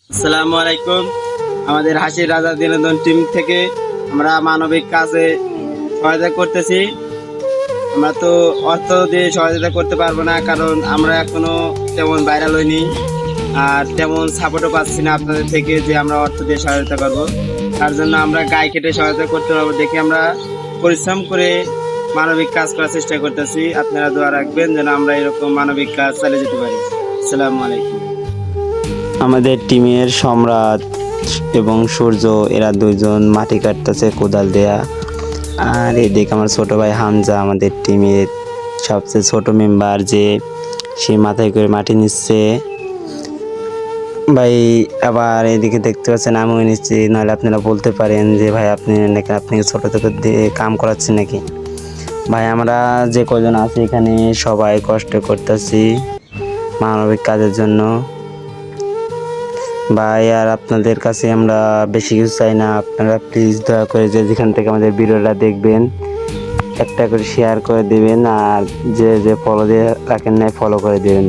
আসসালামু আলাইকুম। আমাদের হাসির রাজা বিনোদন টিম থেকে আমরা মানবিক কাজে সহায়তা করতেছি। আমরা তো অর্থ দিয়ে সহায়তা করতে পারবো না, কারণ আমরা এখনো তেমন ভাইরাল হইনি আর তেমন সাপোর্টও পাচ্ছি না আপনাদের থেকে যে আমরা অর্থ দিয়ে সহায়তা করবো। তার জন্য আমরা গায়ে কেটে সহায়তা করতে পারবো দেখে আমরা পরিশ্রম করে মানবিক কাজ করার চেষ্টা করতেছি। আপনারা দোয়া রাখবেন যেন আমরা এরকম মানবিক কাজ চালিয়ে যেতে পারি। আসসালামু আলাইকুম। আমাদের টিমের সম্রাট এবং সূর্য এরা দুইজন মাটি কাটতেছে কোদাল দেয়া। আর এদিকে আমার ছোট ভাই হামজা, আমাদের টিমের সবচেয়ে ছোট মেম্বার, যে সে মাথায় করে মাটি নিচ্ছে। ভাই আবার এদিকে দেখতে পাচ্ছেন আমিও নিচ্ছি, নাহলে আপনারা বলতে পারেন যে ভাই আপনি নাকি আপনি ছোট থেকে দিয়ে কাম করাচ্ছেন নাকি। ভাই আমরা যে কজন আছি এখানে সবাই কষ্ট করতেছি মানবিক কাজের জন্য। ভাই আর আপনাদের কাছে আমরা বেশি কিছু চাই না, আপনারা প্লিজ দয়া করে যে যেখান থেকে আমাদের ভিডিওটা দেখবেন একটা করে শেয়ার করে দেবেন, আর যে ফলো দিয়ে রাখেন নাই ফলো করে দেবেন।